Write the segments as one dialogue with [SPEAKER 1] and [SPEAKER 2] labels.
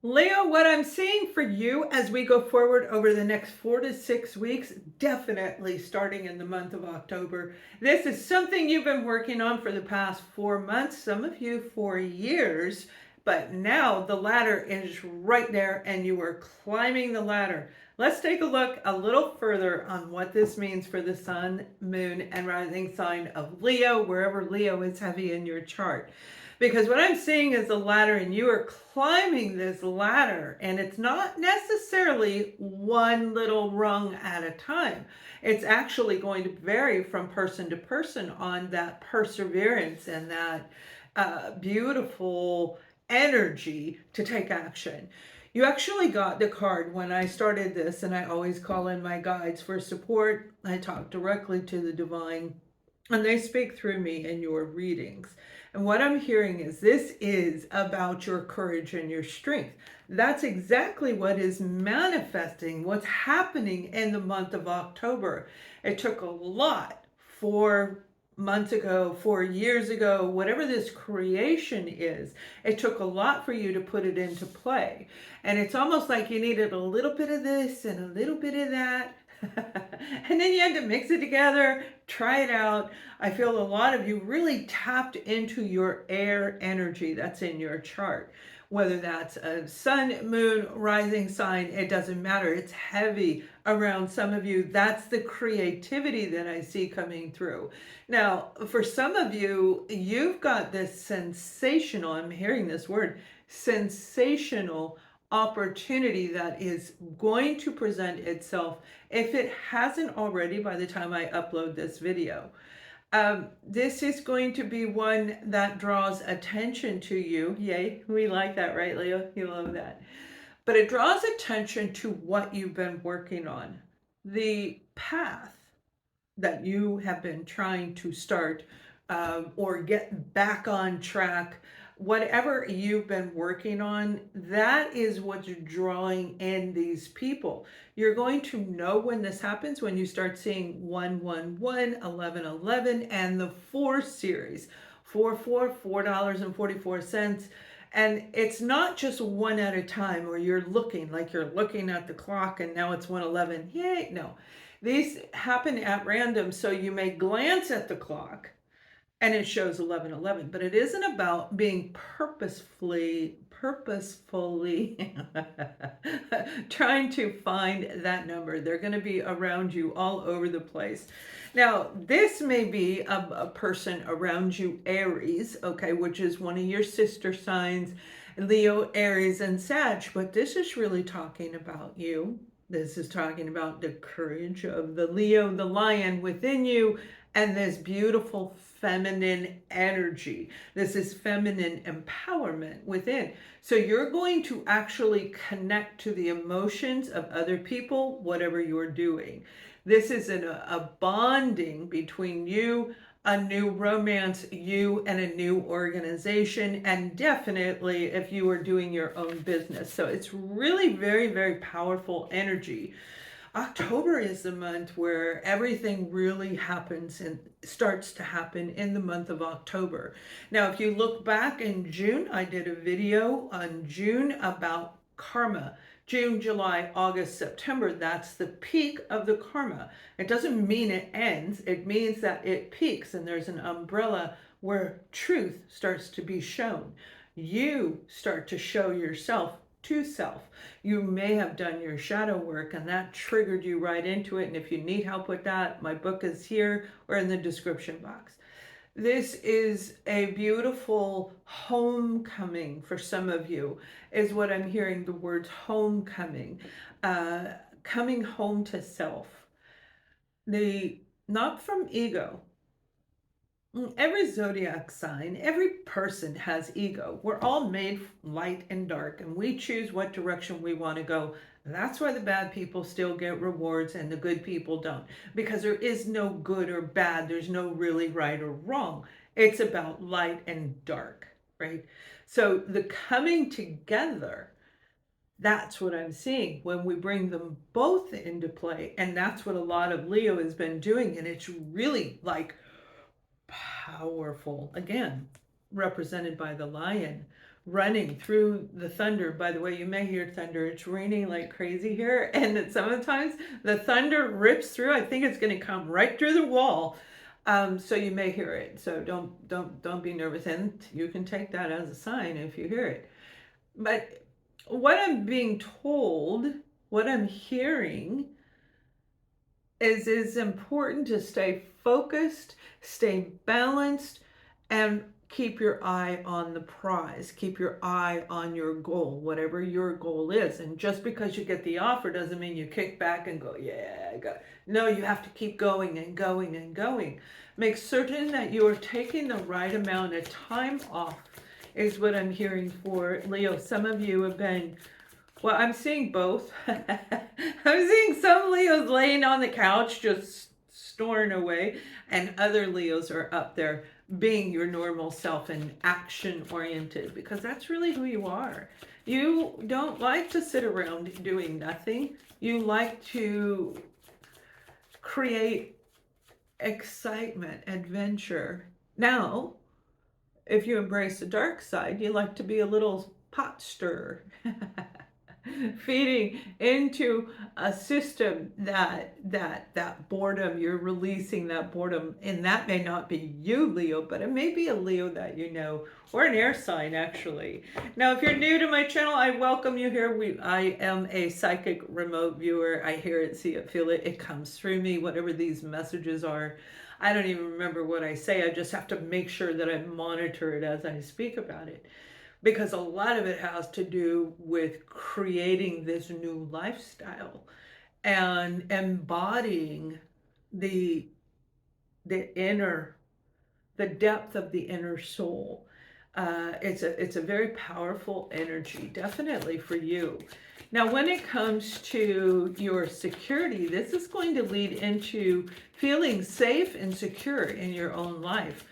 [SPEAKER 1] Leo, what I'm seeing for you as we go forward over the next 4 to 6 weeks, definitely starting in the month of October, this is something you've been working on for the past 4 months, some of you for years, but now the ladder is right there and you are climbing the ladder. Let's take a look a little further on what this means for the sun, moon, and rising sign of Leo, wherever Leo is heavy in your chart. Because what I'm seeing is a ladder, and you are climbing this ladder, and it's not necessarily one little rung at a time. It's actually going to vary from person to person on that perseverance and that beautiful energy to take action. You actually got the card when I started this, and I always call in my guides for support. I talk directly to the divine, and they speak through me in your readings. And what I'm hearing is this is about your courage and your strength. That's exactly what is manifesting, what's happening in the month of October. It took a lot 4 months ago, 4 years ago, whatever this creation is, it took a lot for you to put it into play. And it's almost like you needed a little bit of this and a little bit of that. And then you had to mix it together, try it out. I feel a lot of you really tapped into your air energy that's in your chart. Whether that's a sun, moon, rising sign, it doesn't matter. It's heavy around some of you. That's the creativity that I see coming through. Now, for some of you, you've got this sensational, I'm hearing this word, sensational opportunity that is going to present itself if it hasn't already by the time I upload this video. This is going to be one that draws attention to you. Yay, we like that, right, Leo? You love that. But it draws attention to what you've been working on. The path that you have been trying to start or get back on track, whatever you've been working on, that is what's drawing in these people. You're going to know when this happens when you start seeing 111, 1111, and the 4 series. 44, $4.44. And it's not just one at a time where you're looking like you're looking at the clock and now it's 111. Yay, no. These happen at random, so you may glance at the clock and it shows 1111, but it isn't about being purposefully trying to find that number. They're going to be around you all over the place. Now, this may be a person around you, Aries, okay, which is one of your sister signs, Leo, Aries, and Sag, but this is really talking about you. This is talking about the courage of the Leo, the lion within you, and this beautiful feminine energy. This is feminine empowerment within. So you're going to actually connect to the emotions of other people, whatever you're doing. This is a bonding between you, a new romance, you and a new organization, and definitely if you are doing your own business. So it's really very, very powerful energy. October is the month where everything really happens and starts to happen in the month of October. Now, if you look back in June, I did a video on June about karma. June, July, August, September, that's the peak of the karma. It doesn't mean it ends, it means that it peaks and there's an umbrella where truth starts to be shown. You start to show yourself to self. You may have done your shadow work and that triggered you right into it. And if you need help with that, my book is here or in the description box. This is a beautiful homecoming for some of you, is what I'm hearing, the word homecoming, coming home to self. Not from ego. Every zodiac sign, every person has ego. We're all made light and dark, and we choose what direction we want to go. That's why the bad people still get rewards and the good people don't. Because there is no good or bad. There's no really right or wrong. It's about light and dark, right? So the coming together, that's what I'm seeing when we bring them both into play. And that's what a lot of Leo has been doing. And it's really like powerful, again, represented by the lion, running through the thunder. By the way, you may hear thunder. It's raining like crazy here, and sometimes the thunder rips through. I think it's going to come right through the wall. So you may hear it. So don't be nervous, and you can take that as a sign if you hear it. But what I'm being told, what I'm hearing, is it's important to stay focused, stay balanced, and keep your eye on the prize. Keep your eye on your goal, whatever your goal is. And just because you get the offer doesn't mean you kick back and go, yeah, I got it. No, you have to keep going and going and going. Make certain that you are taking the right amount of time off, is what I'm hearing for Leo. Some of you have been, well, I'm seeing both. I'm seeing some Leos laying on the couch just snoring away, and other Leos are up there being your normal self and action oriented, because that's really who you are. You don't like to sit around doing nothing. You like to create excitement, adventure. Now, if you embrace the dark side, you like to be a little pot stirrer. Feeding into a system that boredom, you're releasing that boredom, and that may not be you, Leo, but it may be a Leo that you know, or an air sign actually. Now, if you're new to my channel, I welcome you here. I am a psychic remote viewer. I hear it, see it, feel it. It comes through me, whatever these messages are. I don't even remember what I say. I just have to make sure that I monitor it as I speak about it, because a lot of it has to do with creating this new lifestyle and embodying the inner, the depth of the inner soul. It's a very powerful energy, definitely for you. Now, when it comes to your security, this is going to lead into feeling safe and secure in your own life.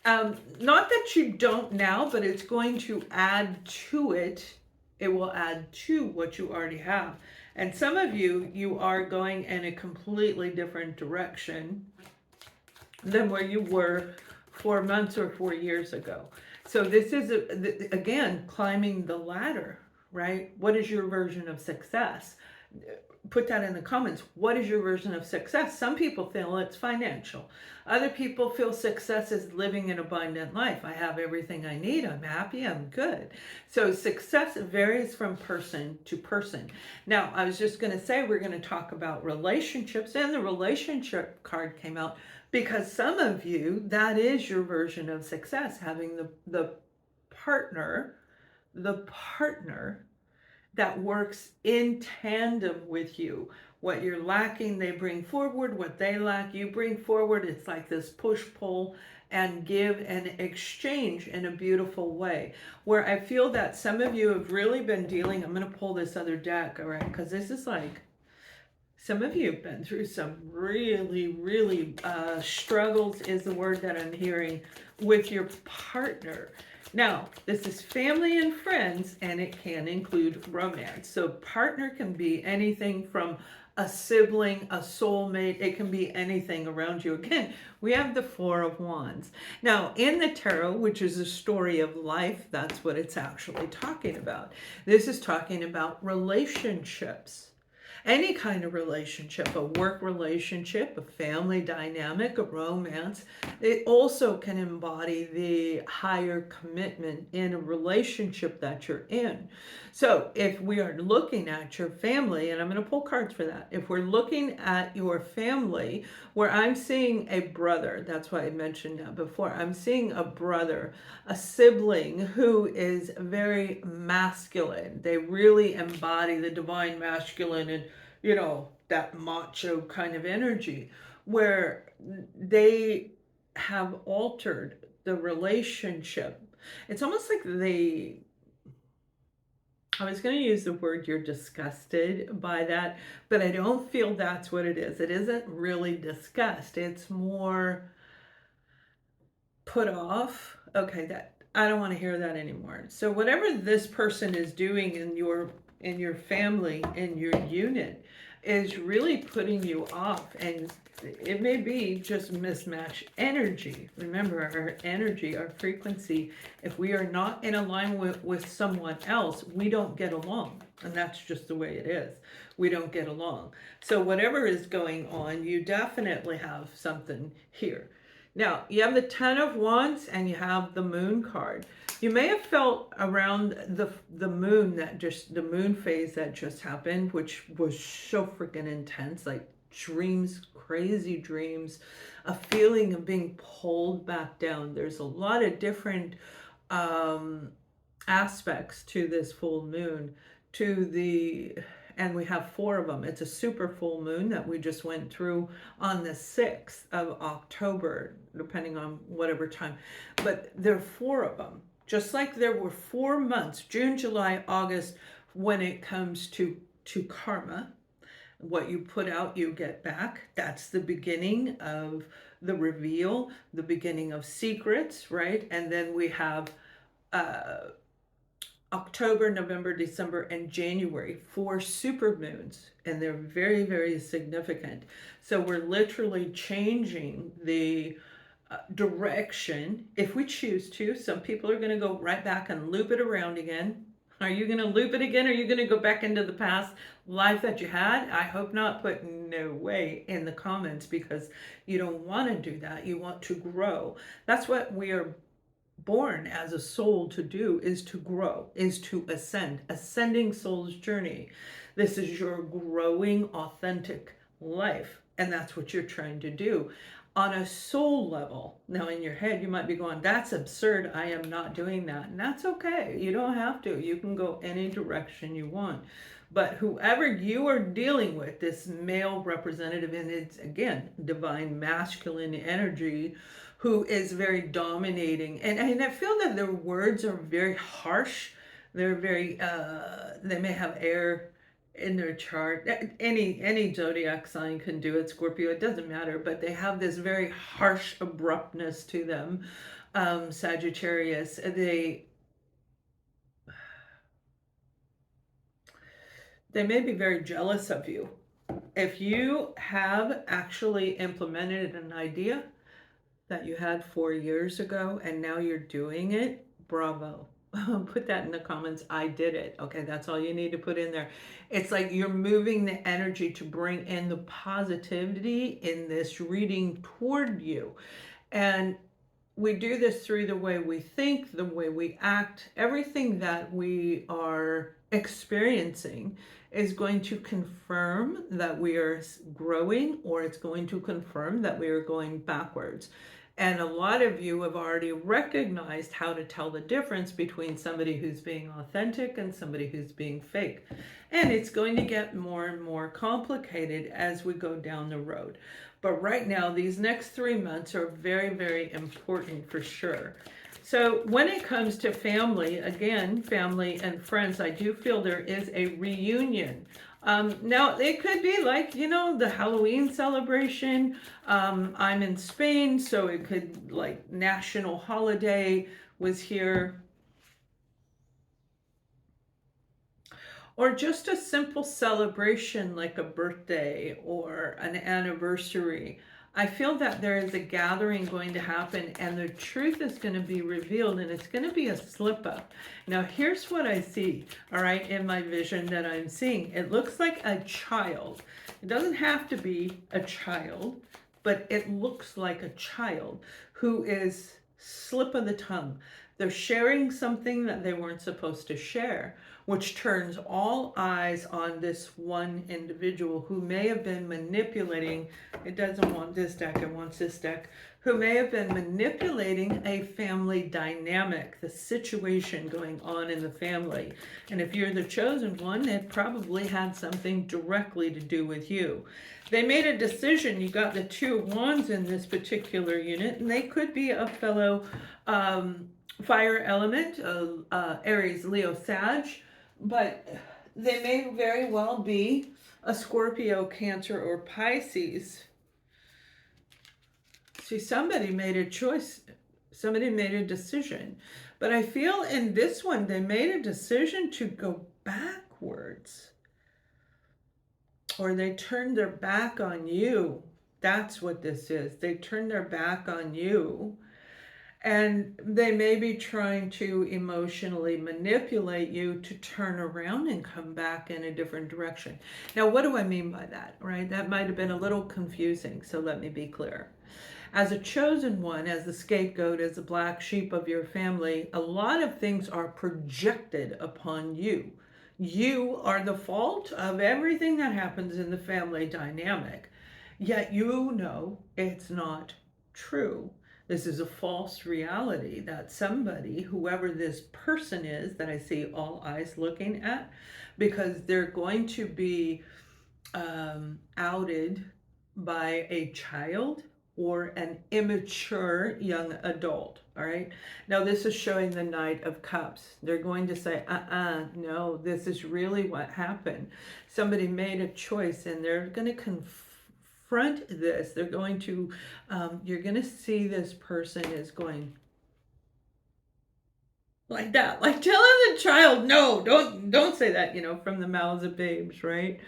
[SPEAKER 1] Not that you don't now, but it's going to add to it. It will add to what you already have. And some of you, you are going in a completely different direction than where you were 4 months or 4 years ago. So this is, again, climbing the ladder, right? What is your version of success? Put that in the comments. What is your version of success? Some people feel it's financial. Other people feel success is living an abundant life. I have everything I need. I'm happy. I'm good. So success varies from person to person. Now, I was just going to say, we're going to talk about relationships, and the relationship card came out because some of you, that is your version of success, having the partner that works in tandem with you. What you're lacking, they bring forward. What they lack, you bring forward. It's like this push-pull and give and exchange in a beautiful way, where I feel that some of you have really been dealing. I'm going to pull this other deck, all right, because this is like, some of you have been through some really struggles, is the word that I'm hearing, with your partner. Now, this is family and friends, and it can include romance. So partner can be anything from a sibling, a soulmate. It can be anything around you. Again, we have the Four of Wands. Now, in the tarot, which is a story of life, that's what it's actually talking about. This is talking about relationships. Any kind of relationship, a work relationship, a family dynamic, a romance. It also can embody the higher commitment in a relationship that you're in. So if we are looking at your family, and I'm going to pull cards for that. If we're looking at your family, where I'm seeing a brother, that's why I mentioned that before. I'm seeing a brother, a sibling who is very masculine. They really embody the divine masculine and, you know, that macho kind of energy, where they have altered the relationship. It's almost like I was going to use the word you're disgusted by that, but I don't feel that's what it is. It isn't really disgust. It's more put off. Okay, that I don't want to hear that anymore. So whatever this person is doing in your family, in your unit, is really putting you off, and it may be just mismatch energy. Remember, our energy, our frequency, if we are not in alignment with someone else, we don't get along. And that's just the way it is. We don't get along. So whatever is going on, you definitely have something here. Now, you have the Ten of Wands and you have the Moon card. You may have felt around the moon, that just the moon phase that just happened, which was so freaking intense, like dreams, crazy dreams, a feeling of being pulled back down. There's a lot of different um, aspects to this full moon, to the, and we have four of them. It's a super full moon that we just went through on the 6th of October, depending on whatever time. But there are four of them. Just like there were 4 months, June, July, August, when it comes to karma, what you put out, you get back. That's the beginning of the reveal, the beginning of secrets, right? And then we have October, November, December, and January, 4 super moons, and they're very, very significant. So we're literally changing the direction if we choose to. Some people are going to go right back and loop it around again. Are you going to loop it again? Are you going to go back into the past life that you had? I hope not. Put no way in the comments, because you don't want to do that. You want to grow. That's what we are born as a soul to do, is to grow, is to ascend. Ascending soul's journey. This is your growing authentic life, and that's what you're trying to do on a soul level. Now in your head you might be going, that's absurd, I am not doing that. And that's okay. You don't have to. You can go any direction you want. But whoever you are dealing with, this male representative, and it's again divine masculine energy, who is very dominating, and I feel that their words are very harsh. They're very they may have air in their chart. Any zodiac sign can do it, Scorpio, it doesn't matter, but they have this very harsh abruptness to them. Sagittarius, they may be very jealous of you. If you have actually implemented an idea that you had 4 years ago and now you're doing it, bravo. Put that in the comments. I did it. Okay, that's all you need to put in there. It's like you're moving the energy to bring in the positivity in this reading toward you. And we do this through the way we think, the way we act. Everything that we are experiencing is going to confirm that we are growing, or it's going to confirm that we are going backwards. And a lot of you have already recognized how to tell the difference between somebody who's being authentic and somebody who's being fake. And it's going to get more and more complicated as we go down the road. But right now, these next 3 months are very, very important for sure. So when it comes to family, again, family and friends, I do feel there is a reunion. Now, it could be like, the Halloween celebration. I'm in Spain, so it could, like, national holiday was here. Or just a simple celebration like a birthday or an anniversary. I feel that there is a gathering going to happen, and the truth is going to be revealed, and it's going to be a slip up. Now, here's what I see, all right, in my vision that I'm seeing. It looks like a child. It doesn't have to be a child, but it looks like a child who is slip of the tongue. They're sharing something that they weren't supposed to share, which turns all eyes on this one individual who may have been manipulating. It doesn't want this deck, it wants this deck. Who may have been manipulating a family dynamic, the situation going on in the family. And if you're the chosen one, it probably had something directly to do with you. They made a decision. You got the Two of Wands in this particular unit, and they could be a fellow fire element, Aries, Leo, Sag, but they may very well be a Scorpio, Cancer, or Pisces. See, somebody made a choice. Somebody made a decision. But I feel in this one, they made a decision to go backwards. or they turn their back on you. That's what this is. They turn their back on you, and they may be trying to emotionally manipulate you to turn around and come back in a different direction. Now, what do I mean by that, right? That might have been a little confusing, so let me be clear. As a chosen one, as the scapegoat, as the black sheep of your family, a lot of things are projected upon you. You are the fault of everything that happens in the family dynamic. Yet you know it's not true. This is a false reality that somebody, whoever this person is that I see all eyes looking at, because they're going to be outed by a child or an immature young adult. All right. Now, this is showing the Knight of Cups. They're going to say, no, this is really what happened. Somebody made a choice and they're going to confront this. They're going to, you're going to see this person is going like that, like telling the child, no, don't say that, from the mouths of babes, right?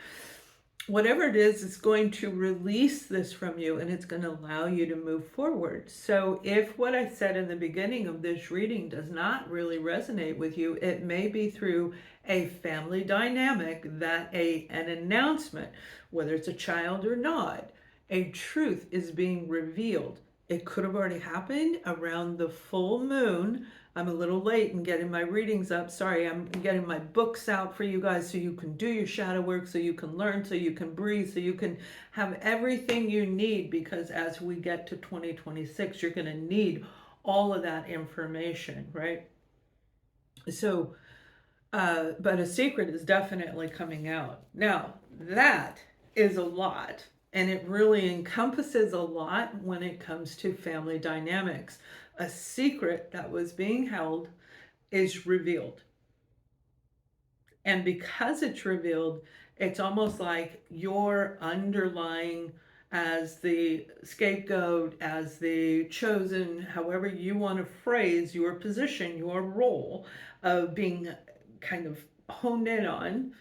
[SPEAKER 1] Whatever it is, it's going to release this from you and it's going to allow you to move forward. So if what I said in the beginning of this reading does not really resonate with you, it may be through a family dynamic that an announcement, whether it's a child or not, a truth is being revealed. It could have already happened around the full moon. I'm a little late in getting my readings up. Sorry, I'm getting my books out for you guys so you can do your shadow work, so you can learn, so you can breathe, so you can have everything you need, because as we get to 2026, you're going to need all of that information, right? So, but a secret is definitely coming out. Now, that is a lot, and it really encompasses a lot when it comes to family dynamics. A secret that was being held is revealed. And because it's revealed, it's almost like you're underlying, as the scapegoat, as the chosen, however you want to phrase your position, your role of being kind of honed in on.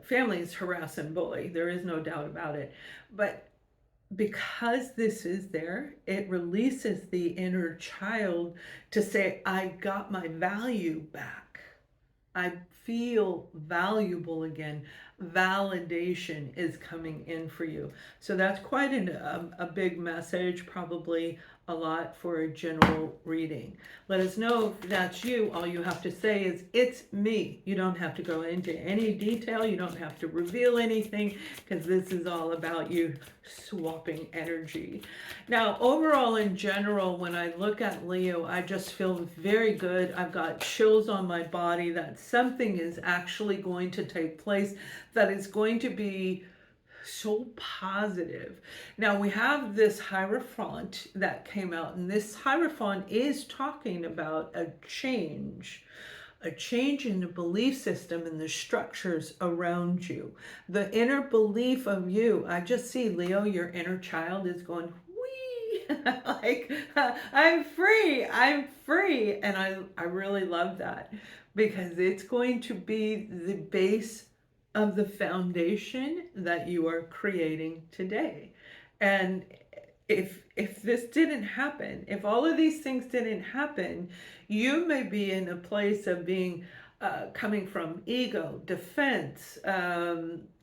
[SPEAKER 1] Families harass and bully, there is no doubt about it. But because this is there, it releases the inner child to say, I got my value back. I feel valuable again. Validation is coming in for you. So that's quite a big message, probably a lot for a general reading. Let us know if that's you. All you have to say is, it's me. You don't have to go into any detail. You don't have to reveal anything, because this is all about you swapping energy. Now, overall, in general, when I look at Leo, I just feel very good. I've got chills on my body that something is actually going to take place that is going to be so positive. Now, we have this Hierophant that came out, and this Hierophant is talking about a change in the belief system and the structures around you. The inner belief of you. I just see, Leo, your inner child is going, wee, like, I'm free, I'm free. And I really love that, because it's going to be the base of the foundation that you are creating today. And if this didn't happen, if all of these things didn't happen, you may be in a place of being coming from ego, defense,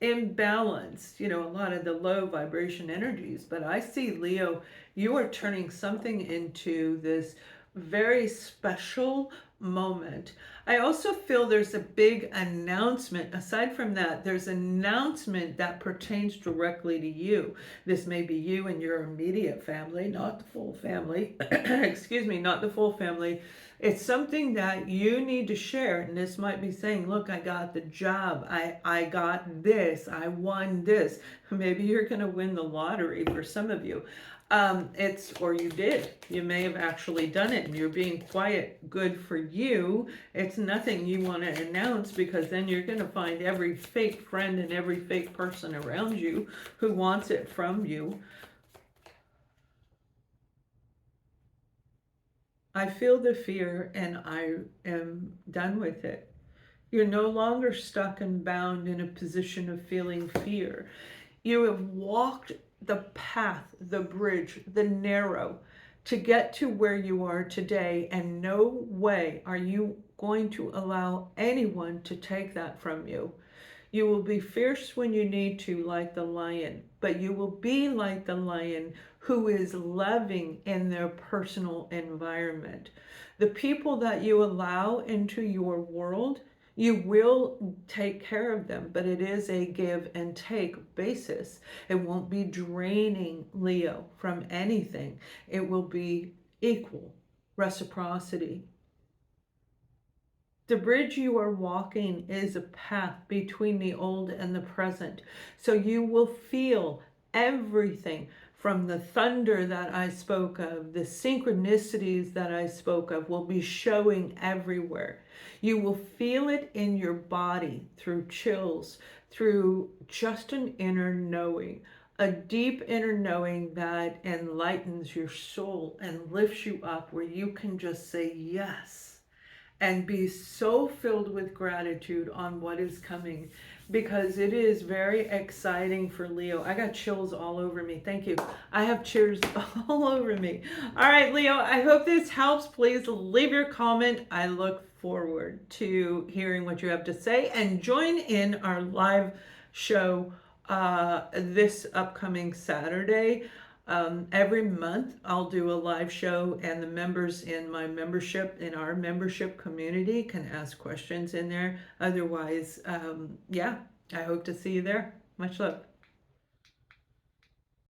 [SPEAKER 1] imbalance, a lot of the low vibration energies. But I see, Leo, you are turning something into this very special moment. I also feel there's a big announcement. Aside from that, there's an announcement that pertains directly to you. This may be you and your immediate family, not the full family. Excuse me, not the full family. It's something that you need to share. And this might be saying, look, I got the job. I got this. I won this. Maybe you're going to win the lottery for some of you. Or you did. You may have actually done it and you're being quiet. Good for you. It's nothing you want to announce, because then you're going to find every fake friend and every fake person around you who wants it from you. I feel the fear and I am done with it. You're no longer stuck and bound in a position of feeling fear. You have walked the path, the bridge, the narrow to get to where you are today, and no way are you going to allow anyone to take that from you. You will be fierce when you need to, like the lion, but you will be like the lion who is loving in their personal environment. The people that you allow into your world, you will take care of them, but it is a give and take basis. It won't be draining Leo from anything, it will be equal reciprocity. The bridge you are walking is a path between the old and the present. So you will feel everything from the thunder that I spoke of, the synchronicities that I spoke of will be showing everywhere. You will feel it in your body through chills, through just an inner knowing, a deep inner knowing that enlightens your soul and lifts you up where you can just say yes and be so filled with gratitude on what is coming, because it is very exciting for Leo. I got chills all over me. Thank you. I have chills all over me. All right, Leo, I hope this helps. Please leave your comment. I look forward to hearing what you have to say, and join in our live show this upcoming Saturday. Every month I'll do a live show, and the members in my membership, in our membership community, can ask questions in there. Otherwise, yeah, I hope to see you there. Much love.